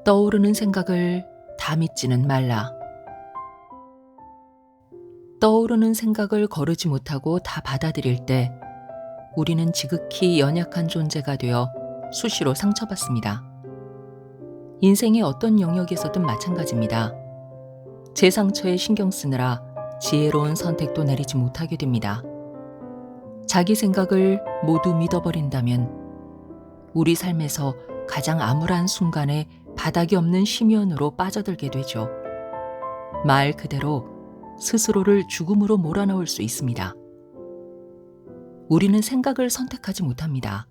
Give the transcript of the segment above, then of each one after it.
떠오르는 생각을 다 믿지는 말라. 떠오르는 생각을 거르지 못하고 다 받아들일 때 우리는 지극히 연약한 존재가 되어 수시로 상처받습니다. 인생의 어떤 영역에서든 마찬가지입니다. 제 상처에 신경 쓰느라 지혜로운 선택도 내리지 못하게 됩니다. 자기 생각을 모두 믿어버린다면 우리 삶에서 가장 암울한 순간에 바닥이 없는 심연으로 빠져들게 되죠. 말 그대로 스스로를 죽음으로 몰아넣을 수 있습니다. 우리는 생각을 선택하지 못합니다.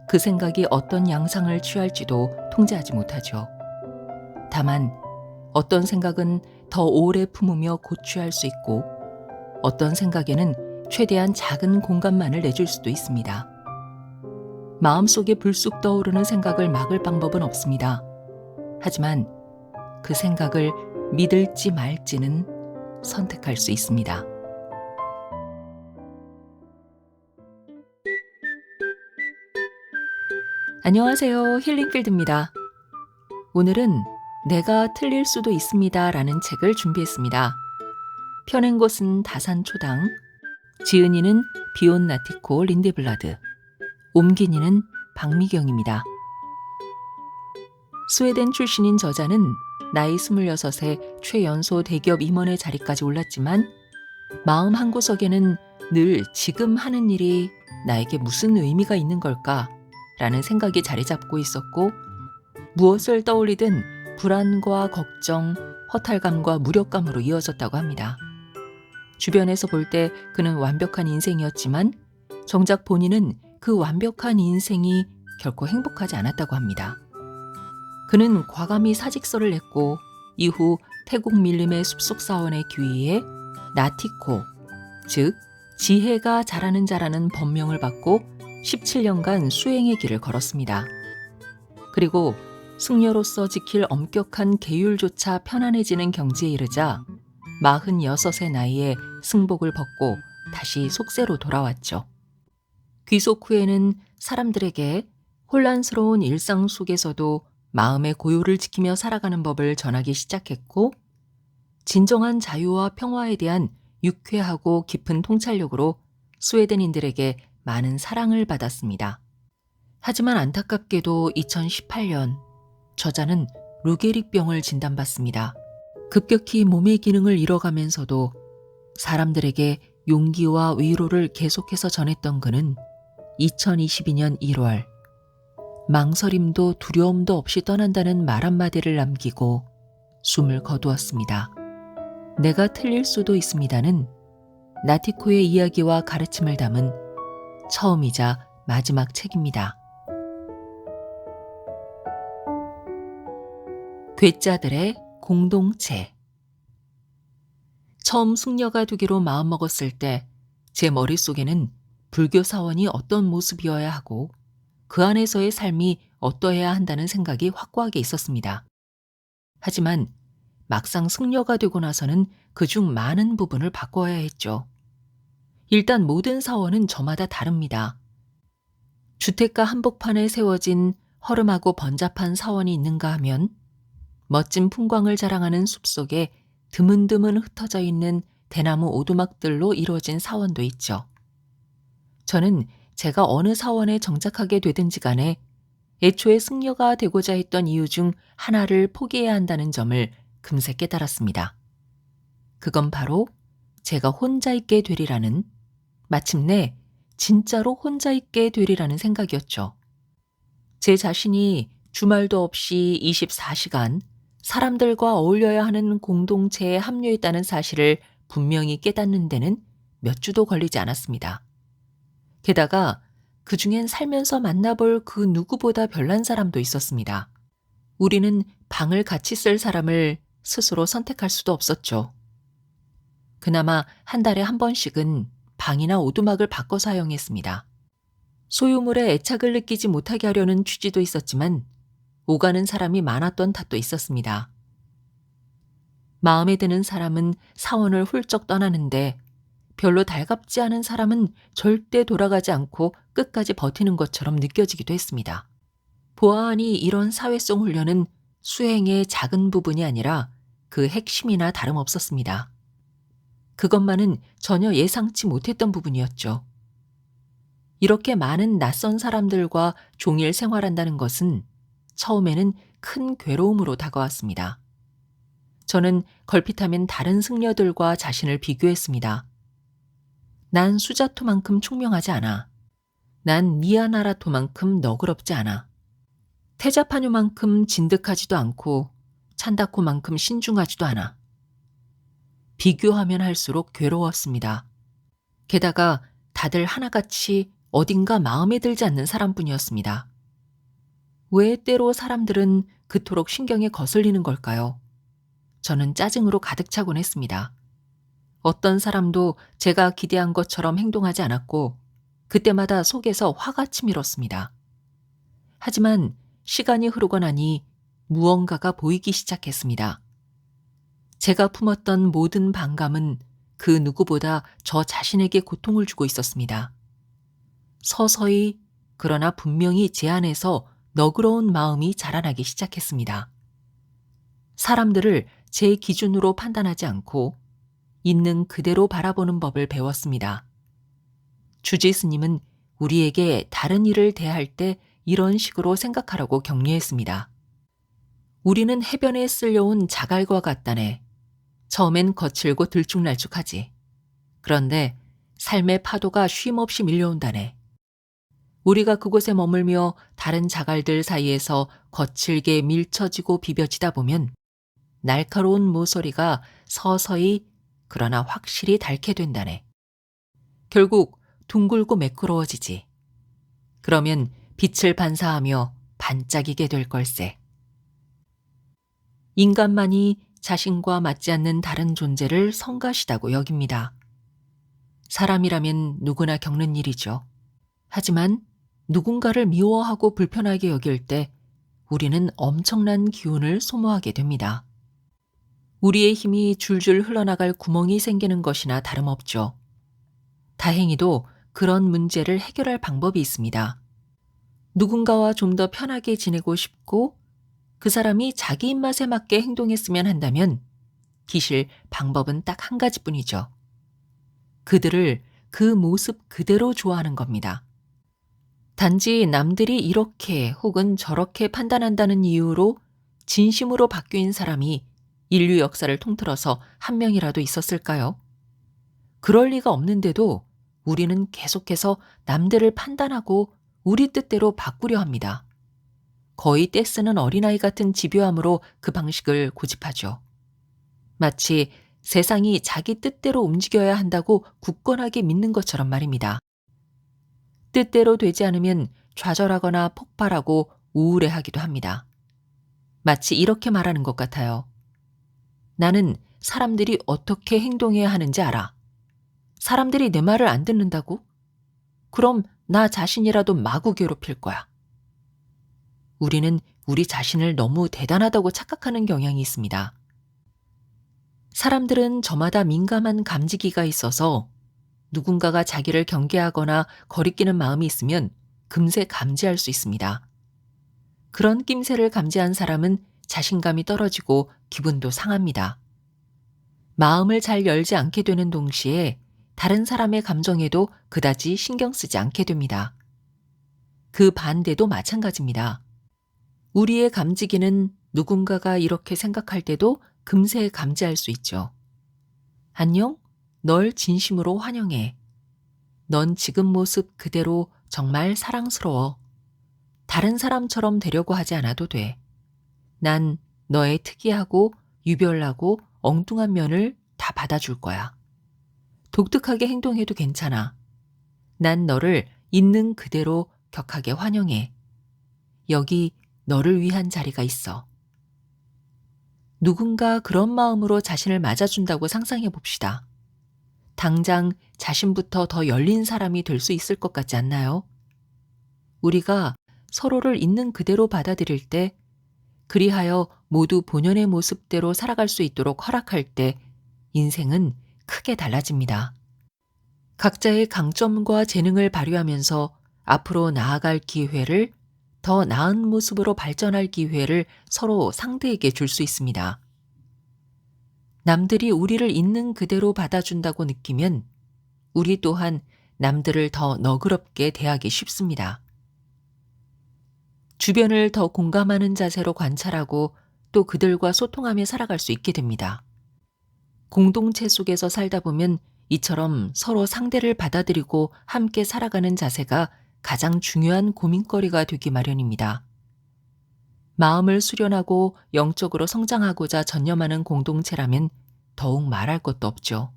그 생각이 어떤 양상을 취할지도 통제하지 못하죠. 다만 어떤 생각은 더 오래 품으며 고취할 수 있고 어떤 생각에는 최대한 작은 공간만을 내줄 수도 있습니다. 마음속에 불쑥 떠오르는 생각을 막을 방법은 없습니다. 하지만 그 생각을 믿을지 말지는 선택할 수 있습니다. 안녕하세요. 힐링필드입니다. 오늘은 내가 틀릴 수도 있습니다 라는 책을 준비했습니다. 펴낸 곳은 다산초당, 지은이는 비온나티코 린데블라드, 옮긴이는 박미경입니다. 스웨덴 출신인 저자는 나이 26에 최연소 대기업 임원의 자리까지 올랐지만 마음 한구석에는 늘 지금 하는 일이 나에게 무슨 의미가 있는 걸까? 라는 생각이 자리 잡고 있었고 무엇을 떠올리든 불안과 걱정, 허탈감과 무력감으로 이어졌다고 합니다. 주변에서 볼 때 그는 완벽한 인생이었지만 정작 본인은 그 완벽한 인생이 결코 행복하지 않았다고 합니다. 그는 과감히 사직서를 냈고 이후 태국 밀림의 숲속사원의 귀의에 나티코, 즉 지혜가 자라는 자라는 법명을 받고 17년간 수행의 길을 걸었습니다. 그리고 승려로서 지킬 엄격한 계율조차 편안해지는 경지에 이르자 46의 나이에 승복을 벗고 다시 속세로 돌아왔죠. 귀속 후에는 사람들에게 혼란스러운 일상 속에서도 마음의 고요를 지키며 살아가는 법을 전하기 시작했고 진정한 자유와 평화에 대한 유쾌하고 깊은 통찰력으로 스웨덴인들에게 많은 사랑을 받았습니다. 하지만 안타깝게도 2018년 저자는 루게릭병을 진단받습니다. 급격히 몸의 기능을 잃어가면서도 사람들에게 용기와 위로를 계속해서 전했던 그는 2022년 1월 망설임도 두려움도 없이 떠난다는 말 한마디를 남기고 숨을 거두었습니다. 내가 틀릴 수도 있습니다는 나티코의 이야기와 가르침을 담은 처음이자 마지막 책입니다. 괴짜들의 공동체. 처음 숙녀가 되기로 마음먹었을 때 제 머릿속에는 불교 사원이 어떤 모습이어야 하고 그 안에서의 삶이 어떠해야 한다는 생각이 확고하게 있었습니다. 하지만 막상 승려가 되고 나서는 그중 많은 부분을 바꿔야 했죠. 일단 모든 사원은 저마다 다릅니다. 주택가 한복판에 세워진 허름하고 번잡한 사원이 있는가 하면 멋진 풍광을 자랑하는 숲속에 드문드문 흩어져 있는 대나무 오두막들로 이루어진 사원도 있죠. 저는 제가 어느 사원에 정착하게 되든지 간에 애초에 승려가 되고자 했던 이유 중 하나를 포기해야 한다는 점을 금세 깨달았습니다. 그건 바로 제가 혼자 있게 되리라는, 마침내 진짜로 혼자 있게 되리라는 생각이었죠. 제 자신이 주말도 없이 24시간 사람들과 어울려야 하는 공동체에 합류했다는 사실을 분명히 깨닫는 데는 몇 주도 걸리지 않았습니다. 게다가 그중엔 살면서 만나볼 그 누구보다 별난 사람도 있었습니다. 우리는 방을 같이 쓸 사람을 스스로 선택할 수도 없었죠. 그나마 한 달에 한 번씩은 방이나 오두막을 바꿔 사용했습니다. 소유물에 애착을 느끼지 못하게 하려는 취지도 있었지만 오가는 사람이 많았던 탓도 있었습니다. 마음에 드는 사람은 사원을 훌쩍 떠나는데 별로 달갑지 않은 사람은 절대 돌아가지 않고 끝까지 버티는 것처럼 느껴지기도 했습니다. 보아하니 이런 사회성 훈련은 수행의 작은 부분이 아니라 그 핵심이나 다름없었습니다. 그것만은 전혀 예상치 못했던 부분이었죠. 이렇게 많은 낯선 사람들과 종일 생활한다는 것은 처음에는 큰 괴로움으로 다가왔습니다. 저는 걸핏하면 다른 승려들과 자신을 비교했습니다. 난 수자토만큼 총명하지 않아. 난 미야나라토만큼 너그럽지 않아. 테자파뇨만큼 진득하지도 않고 찬다코만큼 신중하지도 않아. 비교하면 할수록 괴로웠습니다. 게다가 다들 하나같이 어딘가 마음에 들지 않는 사람뿐이었습니다. 왜 때로 사람들은 그토록 신경에 거슬리는 걸까요? 저는 짜증으로 가득 차곤 했습니다. 어떤 사람도 제가 기대한 것처럼 행동하지 않았고 그때마다 속에서 화가 치밀었습니다. 하지만 시간이 흐르고 나니 무언가가 보이기 시작했습니다. 제가 품었던 모든 반감은 그 누구보다 저 자신에게 고통을 주고 있었습니다. 서서히 그러나 분명히 제 안에서 너그러운 마음이 자라나기 시작했습니다. 사람들을 제 기준으로 판단하지 않고 있는 그대로 바라보는 법을 배웠습니다. 주지 스님은 우리에게 다른 일을 대할 때 이런 식으로 생각하라고 격려했습니다. 우리는 해변에 쓸려온 자갈과 같다네. 처음엔 거칠고 들쭉날쭉하지. 그런데 삶의 파도가 쉼없이 밀려온다네. 우리가 그곳에 머물며 다른 자갈들 사이에서 거칠게 밀쳐지고 비벼지다 보면 날카로운 모서리가 서서히 그러나 확실히 닳게 된다네. 결국 둥글고 매끄러워지지. 그러면 빛을 반사하며 반짝이게 될 걸세. 인간만이 자신과 맞지 않는 다른 존재를 성가시다고 여깁니다. 사람이라면 누구나 겪는 일이죠. 하지만 누군가를 미워하고 불편하게 여길 때 우리는 엄청난 기운을 소모하게 됩니다. 우리의 힘이 줄줄 흘러나갈 구멍이 생기는 것이나 다름없죠. 다행히도 그런 문제를 해결할 방법이 있습니다. 누군가와 좀 더 편하게 지내고 싶고 그 사람이 자기 입맛에 맞게 행동했으면 한다면 기실 방법은 딱 한 가지뿐이죠. 그들을 그 모습 그대로 좋아하는 겁니다. 단지 남들이 이렇게 혹은 저렇게 판단한다는 이유로 진심으로 바뀐 사람이 인류 역사를 통틀어서 한 명이라도 있었을까요? 그럴 리가 없는데도 우리는 계속해서 남들을 판단하고 우리 뜻대로 바꾸려 합니다. 거의 떼쓰는 어린아이 같은 집요함으로 그 방식을 고집하죠. 마치 세상이 자기 뜻대로 움직여야 한다고 굳건하게 믿는 것처럼 말입니다. 뜻대로 되지 않으면 좌절하거나 폭발하고 우울해하기도 합니다. 마치 이렇게 말하는 것 같아요. 나는 사람들이 어떻게 행동해야 하는지 알아. 사람들이 내 말을 안 듣는다고? 그럼 나 자신이라도 마구 괴롭힐 거야. 우리는 우리 자신을 너무 대단하다고 착각하는 경향이 있습니다. 사람들은 저마다 민감한 감지기가 있어서 누군가가 자기를 경계하거나 거리끼는 마음이 있으면 금세 감지할 수 있습니다. 그런 낌새를 감지한 사람은 자신감이 떨어지고 기분도 상합니다. 마음을 잘 열지 않게 되는 동시에 다른 사람의 감정에도 그다지 신경 쓰지 않게 됩니다. 그 반대도 마찬가지입니다. 우리의 감지기는 누군가가 이렇게 생각할 때도 금세 감지할 수 있죠. 안녕? 널 진심으로 환영해. 넌 지금 모습 그대로 정말 사랑스러워. 다른 사람처럼 되려고 하지 않아도 돼. 난 너의 특이하고 유별나고 엉뚱한 면을 다 받아줄 거야. 독특하게 행동해도 괜찮아. 난 너를 있는 그대로 격하게 환영해. 여기 너를 위한 자리가 있어. 누군가 그런 마음으로 자신을 맞아준다고 상상해 봅시다. 당장 자신부터 더 열린 사람이 될 수 있을 것 같지 않나요? 우리가 서로를 있는 그대로 받아들일 때, 그리하여 모두 본연의 모습대로 살아갈 수 있도록 허락할 때 인생은 크게 달라집니다. 각자의 강점과 재능을 발휘하면서 앞으로 나아갈 기회를 더 나은 모습으로 발전할 기회를 서로 상대에게 줄 수 있습니다. 남들이 우리를 있는 그대로 받아준다고 느끼면 우리 또한 남들을 더 너그럽게 대하기 쉽습니다. 주변을 더 공감하는 자세로 관찰하고 또 그들과 소통하며 살아갈 수 있게 됩니다. 공동체 속에서 살다 보면 이처럼 서로 상대를 받아들이고 함께 살아가는 자세가 가장 중요한 고민거리가 되기 마련입니다. 마음을 수련하고 영적으로 성장하고자 전념하는 공동체라면 더욱 말할 것도 없죠.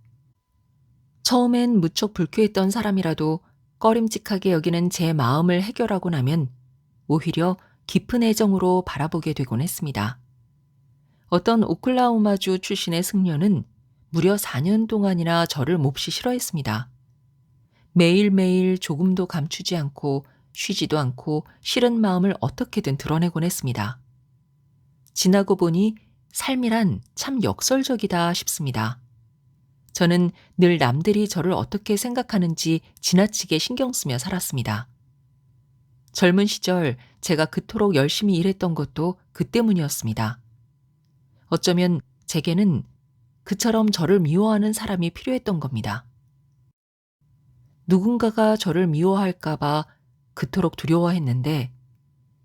처음엔 무척 불쾌했던 사람이라도 꺼림칙하게 여기는 제 마음을 해결하고 나면 오히려 깊은 애정으로 바라보게 되곤 했습니다. 어떤 오클라호마주 출신의 승려는 무려 4년 동안이나 저를 몹시 싫어했습니다. 매일매일 조금도 감추지 않고 쉬지도 않고 싫은 마음을 어떻게든 드러내곤 했습니다. 지나고 보니 삶이란 참 역설적이다 싶습니다. 저는 늘 남들이 저를 어떻게 생각하는지 지나치게 신경 쓰며 살았습니다. 젊은 시절 제가 그토록 열심히 일했던 것도 그 때문이었습니다. 어쩌면 제게는 그처럼 저를 미워하는 사람이 필요했던 겁니다. 누군가가 저를 미워할까봐 그토록 두려워했는데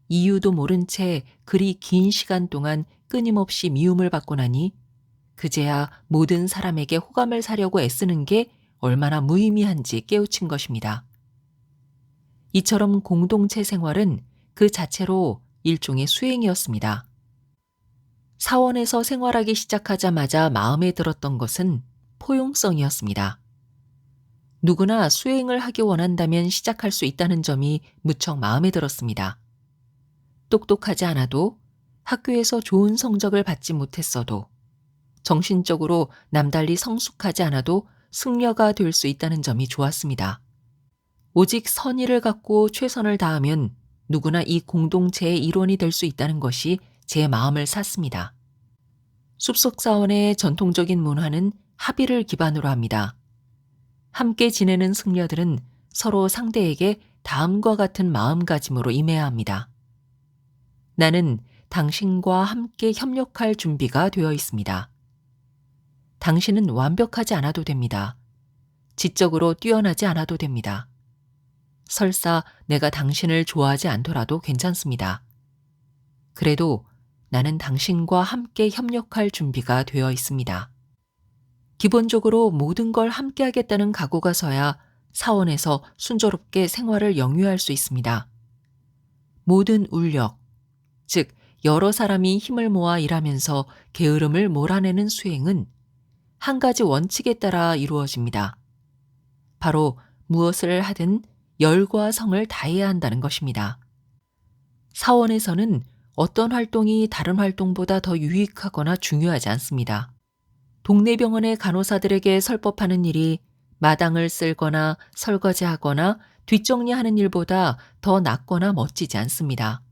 이유도 모른 채 그리 긴 시간 동안 끊임없이 미움을 받고 나니 그제야 모든 사람에게 호감을 사려고 애쓰는 게 얼마나 무의미한지 깨우친 것입니다. 이처럼 공동체 생활은 그 자체로 일종의 수행이었습니다. 사원에서 생활하기 시작하자마자 마음에 들었던 것은 포용성이었습니다. 누구나 수행을 하기 원한다면 시작할 수 있다는 점이 무척 마음에 들었습니다. 똑똑하지 않아도 학교에서 좋은 성적을 받지 못했어도 정신적으로 남달리 성숙하지 않아도 승려가 될 수 있다는 점이 좋았습니다. 오직 선의를 갖고 최선을 다하면 누구나 이 공동체의 일원이 될 수 있다는 것이 제 마음을 샀습니다. 숲속사원의 전통적인 문화는 합의를 기반으로 합니다. 함께 지내는 승려들은 서로 상대에게 다음과 같은 마음가짐으로 임해야 합니다. 나는 당신과 함께 협력할 준비가 되어 있습니다. 당신은 완벽하지 않아도 됩니다. 지적으로 뛰어나지 않아도 됩니다. 설사 내가 당신을 좋아하지 않더라도 괜찮습니다. 그래도 나는 당신과 함께 협력할 준비가 되어 있습니다. 기본적으로 모든 걸 함께 하겠다는 각오가 서야 사원에서 순조롭게 생활을 영위할 수 있습니다. 모든 울력, 즉 여러 사람이 힘을 모아 일하면서 게으름을 몰아내는 수행은 한 가지 원칙에 따라 이루어집니다. 바로 무엇을 하든 열과 성을 다해야 한다는 것입니다. 사원에서는 어떤 활동이 다른 활동보다 더 유익하거나 중요하지 않습니다. 동네 병원의 간호사들에게 설법하는 일이 마당을 쓸거나 설거지하거나 뒷정리하는 일보다 더 낫거나 멋지지 않습니다.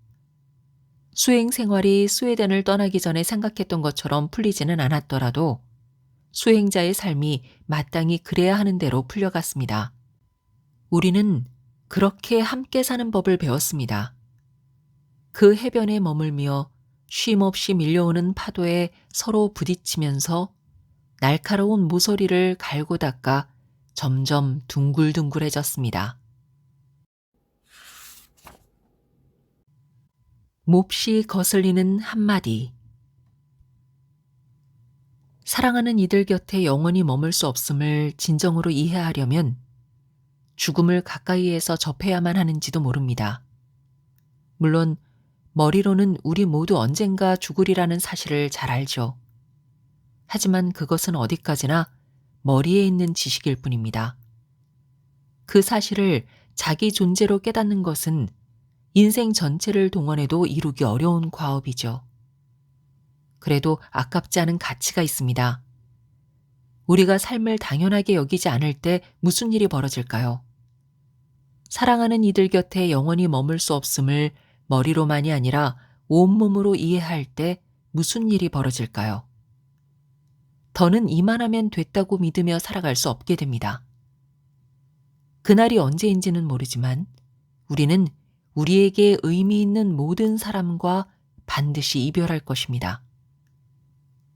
수행 생활이 스웨덴을 떠나기 전에 생각했던 것처럼 풀리지는 않았더라도 수행자의 삶이 마땅히 그래야 하는 대로 풀려갔습니다. 우리는 그렇게 함께 사는 법을 배웠습니다. 그 해변에 머물며 쉼없이 밀려오는 파도에 서로 부딪히면서 날카로운 모서리를 갈고 닦아 점점 둥글둥글해졌습니다. 몹시 거슬리는 한마디. 사랑하는 이들 곁에 영원히 머물 수 없음을 진정으로 이해하려면 죽음을 가까이에서 접해야만 하는지도 모릅니다. 물론 머리로는 우리 모두 언젠가 죽으리라는 사실을 잘 알죠. 하지만 그것은 어디까지나 머리에 있는 지식일 뿐입니다. 그 사실을 자기 존재로 깨닫는 것은 인생 전체를 동원해도 이루기 어려운 과업이죠. 그래도 아깝지 않은 가치가 있습니다. 우리가 삶을 당연하게 여기지 않을 때 무슨 일이 벌어질까요? 사랑하는 이들 곁에 영원히 머물 수 없음을 머리로만이 아니라 온몸으로 이해할 때 무슨 일이 벌어질까요? 더는 이만하면 됐다고 믿으며 살아갈 수 없게 됩니다. 그날이 언제인지는 모르지만 우리는 우리에게 의미 있는 모든 사람과 반드시 이별할 것입니다.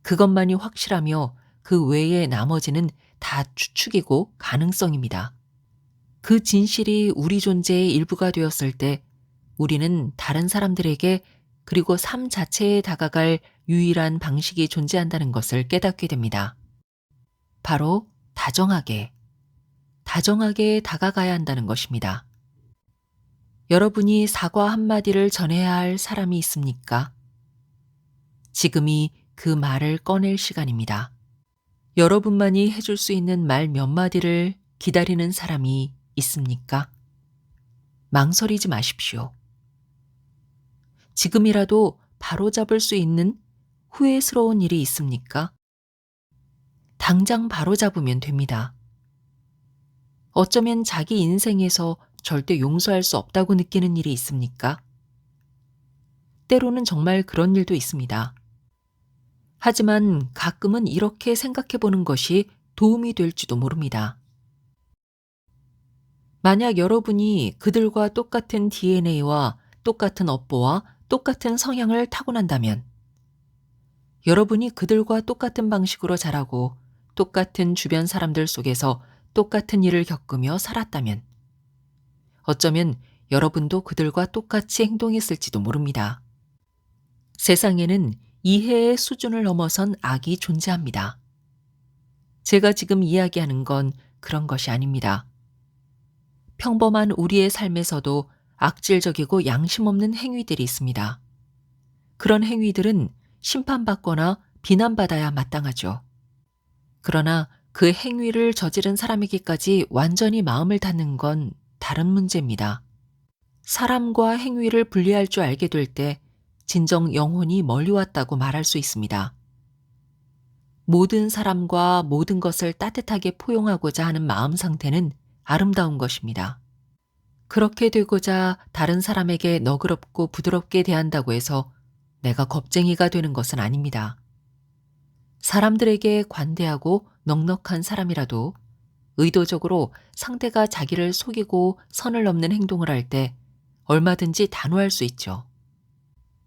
그것만이 확실하며 그 외의 나머지는 다 추측이고 가능성입니다. 그 진실이 우리 존재의 일부가 되었을 때 우리는 다른 사람들에게 그리고 삶 자체에 다가갈 유일한 방식이 존재한다는 것을 깨닫게 됩니다. 바로 다정하게 다가가야 한다는 것입니다. 여러분이 사과 한마디를 전해야 할 사람이 있습니까? 지금이 그 말을 꺼낼 시간입니다. 여러분만이 해줄 수 있는 말 몇 마디를 기다리는 사람이 있습니까? 망설이지 마십시오. 지금이라도 바로잡을 수 있는 후회스러운 일이 있습니까? 당장 바로잡으면 됩니다. 어쩌면 자기 인생에서 절대 용서할 수 없다고 느끼는 일이 있습니까? 때로는 정말 그런 일도 있습니다. 하지만 가끔은 이렇게 생각해 보는 것이 도움이 될지도 모릅니다. 만약 여러분이 그들과 똑같은 DNA와 똑같은 업보와 똑같은 성향을 타고난다면, 여러분이 그들과 똑같은 방식으로 자라고 똑같은 주변 사람들 속에서 똑같은 일을 겪으며 살았다면, 어쩌면 여러분도 그들과 똑같이 행동했을지도 모릅니다. 세상에는 이해의 수준을 넘어선 악이 존재합니다. 제가 지금 이야기하는 건 그런 것이 아닙니다. 평범한 우리의 삶에서도 악질적이고 양심 없는 행위들이 있습니다. 그런 행위들은 심판받거나 비난받아야 마땅하죠. 그러나 그 행위를 저지른 사람에게까지 완전히 마음을 닫는 건 다른 문제입니다. 사람과 행위를 분리할 줄 알게 될 때 진정 영혼이 멀리 왔다고 말할 수 있습니다. 모든 사람과 모든 것을 따뜻하게 포용하고자 하는 마음 상태는 아름다운 것입니다. 그렇게 되고자 다른 사람에게 너그럽고 부드럽게 대한다고 해서 내가 겁쟁이가 되는 것은 아닙니다. 사람들에게 관대하고 넉넉한 사람이라도 의도적으로 상대가 자기를 속이고 선을 넘는 행동을 할 때 얼마든지 단호할 수 있죠.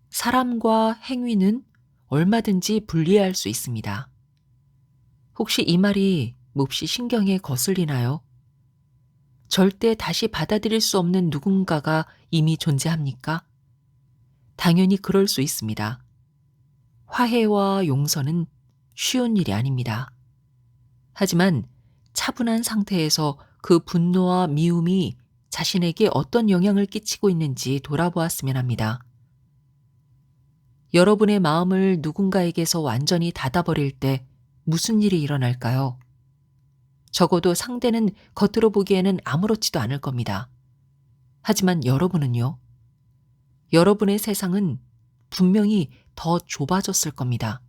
사람과 행위는 얼마든지 분리할 수 있습니다. 혹시 이 말이 몹시 신경에 거슬리나요? 절대 다시 받아들일 수 없는 누군가가 이미 존재합니까? 당연히 그럴 수 있습니다. 화해와 용서는 쉬운 일이 아닙니다. 하지만 차분한 상태에서 그 분노와 미움이 자신에게 어떤 영향을 끼치고 있는지 돌아보았으면 합니다. 여러분의 마음을 누군가에게서 완전히 닫아버릴 때 무슨 일이 일어날까요? 적어도 상대는 겉으로 보기에는 아무렇지도 않을 겁니다. 하지만 여러분은요? 여러분의 세상은 분명히 더 좁아졌을 겁니다.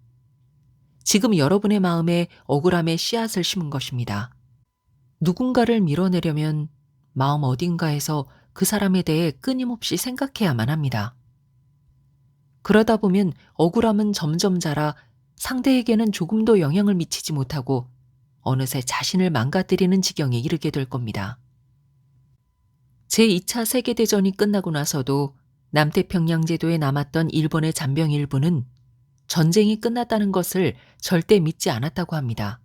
지금 여러분의 마음에 억울함의 씨앗을 심은 것입니다. 누군가를 밀어내려면 마음 어딘가에서 그 사람에 대해 끊임없이 생각해야만 합니다. 그러다 보면 억울함은 점점 자라 상대에게는 조금도 영향을 미치지 못하고 어느새 자신을 망가뜨리는 지경에 이르게 될 겁니다. 제2차 세계대전이 끝나고 나서도 남태평양 제도에 남았던 일본의 잔병 일부는 전쟁이 끝났다는 것을 절대 믿지 않았다고 합니다.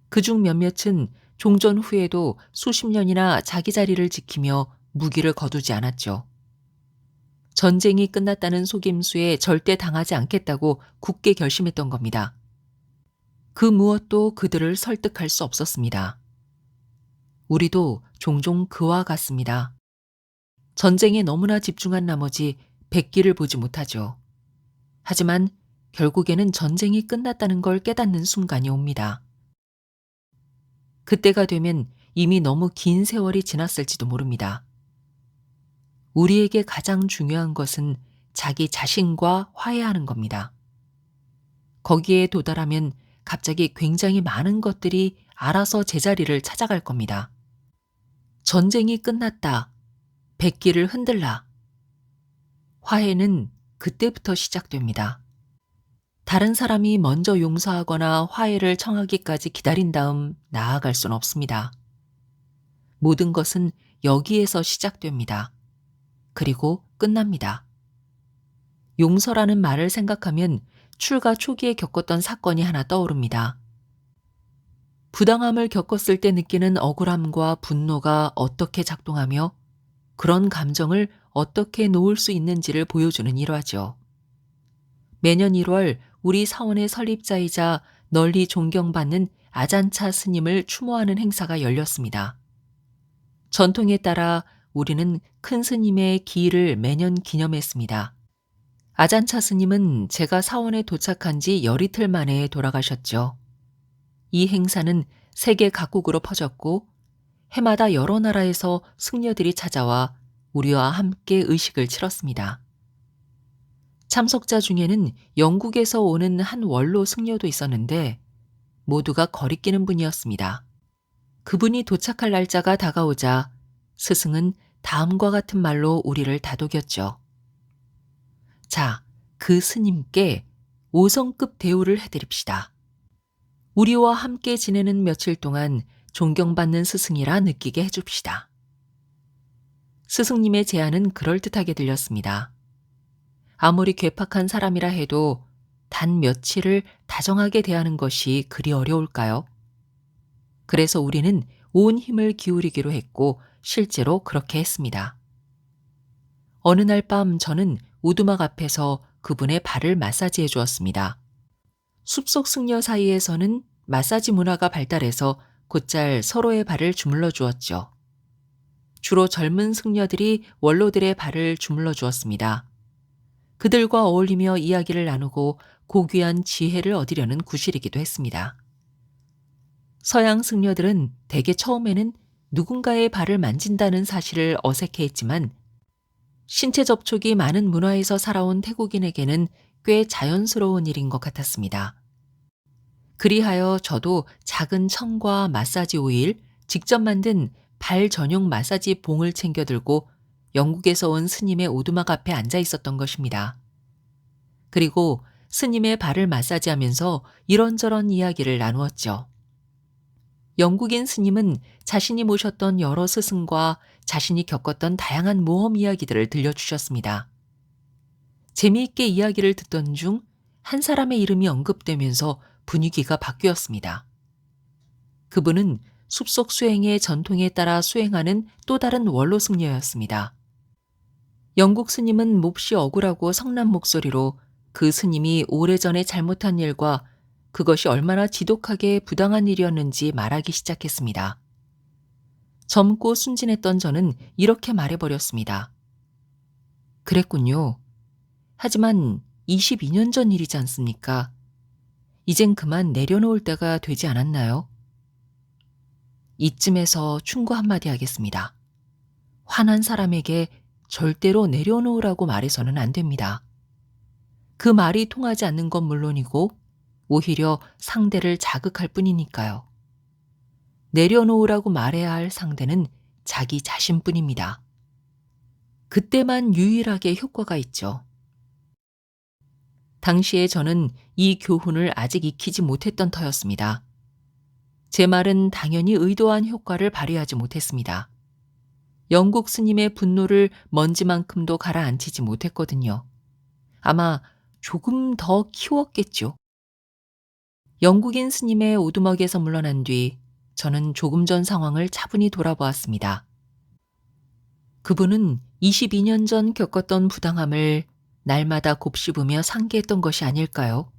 그중 몇몇은 종전 후에도 수십 년이나 자기 자리를 지키며 무기를 거두지 않았죠. 전쟁이 끝났다는 속임수에 절대 당하지 않겠다고 굳게 결심했던 겁니다. 그 무엇도 그들을 설득할 수 없었습니다. 우리도 종종 그와 같습니다. 전쟁에 너무나 집중한 나머지 백기를 보지 못하죠. 하지만 결국에는 전쟁이 끝났다는 걸 깨닫는 순간이 옵니다. 그때가 되면 이미 너무 긴 세월이 지났을지도 모릅니다. 우리에게 가장 중요한 것은 자기 자신과 화해하는 겁니다. 거기에 도달하면 갑자기 굉장히 많은 것들이 알아서 제자리를 찾아갈 겁니다. 전쟁이 끝났다. 백기를 흔들라. 화해는 그때부터 시작됩니다. 다른 사람이 먼저 용서하거나 화해를 청하기까지 기다린 다음 나아갈 수는 없습니다. 모든 것은 여기에서 시작됩니다. 그리고 끝납니다. 용서라는 말을 생각하면 출가 초기에 겪었던 사건이 하나 떠오릅니다. 부당함을 겪었을 때 느끼는 억울함과 분노가 어떻게 작동하며 그런 감정을 어떻게 놓을 수 있는지를 보여주는 일화죠. 매년 1월 우리 사원의 설립자이자 널리 존경받는 아잔차 스님을 추모하는 행사가 열렸습니다. 전통에 따라 우리는 큰 스님의 기일을 매년 기념했습니다. 아잔차 스님은 제가 사원에 도착한 지 열이틀 만에 돌아가셨죠. 이 행사는 세계 각국으로 퍼졌고 해마다 여러 나라에서 승려들이 찾아와 우리와 함께 의식을 치렀습니다. 참석자 중에는 영국에서 오는 한 원로 승려도 있었는데 모두가 거리끼는 분이었습니다. 그분이 도착할 날짜가 다가오자 스승은 다음과 같은 말로 우리를 다독였죠. 자, 그 스님께 5성급 대우를 해드립시다. 우리와 함께 지내는 며칠 동안 존경받는 스승이라 느끼게 해줍시다. 스승님의 제안은 그럴듯하게 들렸습니다. 아무리 괴팍한 사람이라 해도 단 며칠을 다정하게 대하는 것이 그리 어려울까요? 그래서 우리는 온 힘을 기울이기로 했고 실제로 그렇게 했습니다. 어느 날 밤 저는 오두막 앞에서 그분의 발을 마사지해 주었습니다. 숲속 승려 사이에서는 마사지 문화가 발달해서 곧잘 서로의 발을 주물러 주었죠. 주로 젊은 승려들이 원로들의 발을 주물러 주었습니다. 그들과 어울리며 이야기를 나누고 고귀한 지혜를 얻으려는 구실이기도 했습니다. 서양 승려들은 대개 처음에는 누군가의 발을 만진다는 사실을 어색해했지만 신체 접촉이 많은 문화에서 살아온 태국인에게는 꽤 자연스러운 일인 것 같았습니다. 그리하여 저도 작은 청과 마사지 오일, 직접 만든 발 전용 마사지 봉을 챙겨 들고 영국에서 온 스님의 오두막 앞에 앉아 있었던 것입니다. 그리고 스님의 발을 마사지하면서 이런저런 이야기를 나누었죠. 영국인 스님은 자신이 모셨던 여러 스승과 자신이 겪었던 다양한 모험 이야기들을 들려주셨습니다. 재미있게 이야기를 듣던 중 한 사람의 이름이 언급되면서 분위기가 바뀌었습니다. 그분은 숲속 수행의 전통에 따라 수행하는 또 다른 원로 승려였습니다. 영국 스님은 몹시 억울하고 성난 목소리로 그 스님이 오래전에 잘못한 일과 그것이 얼마나 지독하게 부당한 일이었는지 말하기 시작했습니다. 젊고 순진했던 저는 이렇게 말해버렸습니다. 그랬군요. 하지만 22년 전 일이지 않습니까? 이젠 그만 내려놓을 때가 되지 않았나요? 이쯤에서 충고 한마디 하겠습니다. 화난 사람에게 절대로 내려놓으라고 말해서는 안 됩니다. 그 말이 통하지 않는 건 물론이고 오히려 상대를 자극할 뿐이니까요. 내려놓으라고 말해야 할 상대는 자기 자신뿐입니다. 그때만 유일하게 효과가 있죠. 당시에 저는 이 교훈을 아직 익히지 못했던 터였습니다. 제 말은 당연히 의도한 효과를 발휘하지 못했습니다. 영국 스님의 분노를 먼지만큼도 가라앉히지 못했거든요. 아마 조금 더 키웠겠죠. 영국인 스님의 오두막에서 물러난 뒤 저는 조금 전 상황을 차분히 돌아보았습니다. 그분은 22년 전 겪었던 부당함을 날마다 곱씹으며 상기했던 것이 아닐까요?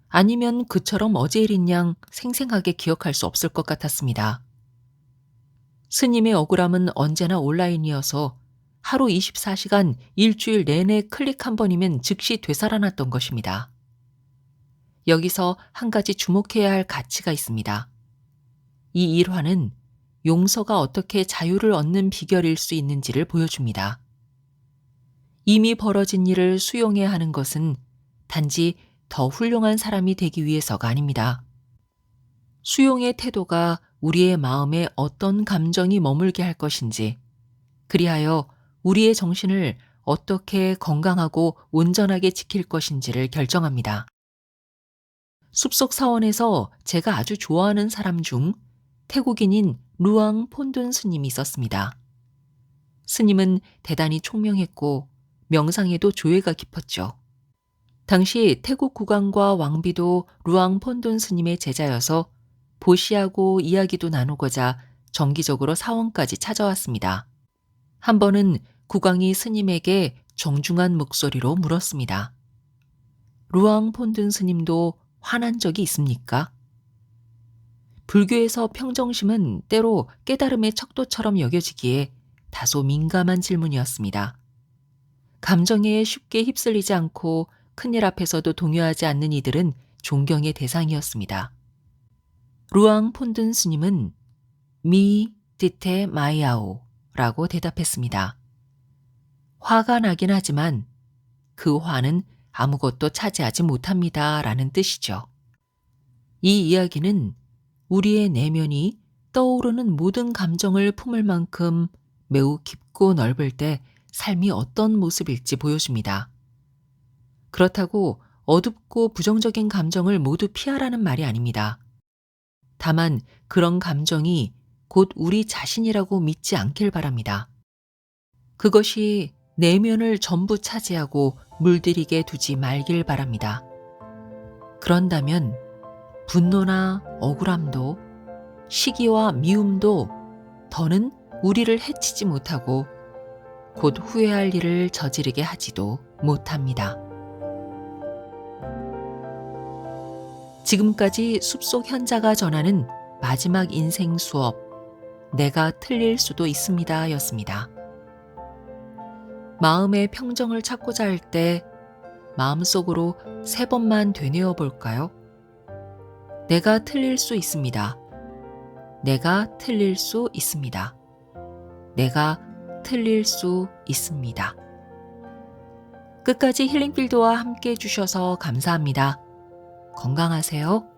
아니면 그처럼 어제 일인 양 생생하게 기억할 수 없을 것 같았습니다. 스님의 억울함은 언제나 온라인이어서 하루 24시간 일주일 내내 클릭 한 번이면 즉시 되살아났던 것입니다. 여기서 한 가지 주목해야 할 가치가 있습니다. 이 일화는 용서가 어떻게 자유를 얻는 비결일 수 있는지를 보여줍니다. 이미 벌어진 일을 수용해야 하는 것은 단지 더 훌륭한 사람이 되기 위해서가 아닙니다. 수용의 태도가 우리의 마음에 어떤 감정이 머물게 할 것인지, 그리하여 우리의 정신을 어떻게 건강하고 온전하게 지킬 것인지를 결정합니다. 숲속 사원에서 제가 아주 좋아하는 사람 중 태국인인 루앙 폰둔 스님이 있었습니다. 스님은 대단히 총명했고 명상에도 조예가 깊었죠. 당시 태국 국왕과 왕비도 루앙폰돈 스님의 제자여서 보시하고 이야기도 나누고자 정기적으로 사원까지 찾아왔습니다. 한 번은 국왕이 스님에게 정중한 목소리로 물었습니다. 루앙폰돈 스님도 화난 적이 있습니까? 불교에서 평정심은 때로 깨달음의 척도처럼 여겨지기에 다소 민감한 질문이었습니다. 감정에 쉽게 휩쓸리지 않고 큰일 앞에서도 동요하지 않는 이들은 존경의 대상이었습니다. 루앙 폰든 스님은 미 디테 마이아오 라고 대답했습니다. 화가 나긴 하지만 그 화는 아무것도 차지하지 못합니다 라는 뜻이죠. 이 이야기는 우리의 내면이 떠오르는 모든 감정을 품을 만큼 매우 깊고 넓을 때 삶이 어떤 모습일지 보여줍니다. 그렇다고 어둡고 부정적인 감정을 모두 피하라는 말이 아닙니다. 다만 그런 감정이 곧 우리 자신이라고 믿지 않길 바랍니다. 그것이 내면을 전부 차지하고 물들이게 두지 말길 바랍니다. 그런다면 분노나 억울함도 시기와 미움도 더는 우리를 해치지 못하고 곧 후회할 일을 저지르게 하지도 못합니다. 지금까지 숲속 현자가 전하는 마지막 인생 수업, 내가 틀릴 수도 있습니다 였습니다. 마음의 평정을 찾고자 할 때 마음속으로 3번만 되뇌어 볼까요? 내가 틀릴 수 있습니다. 내가 틀릴 수 있습니다. 내가 틀릴 수 있습니다. 끝까지 힐링필드와 함께 해주셔서 감사합니다. 건강하세요.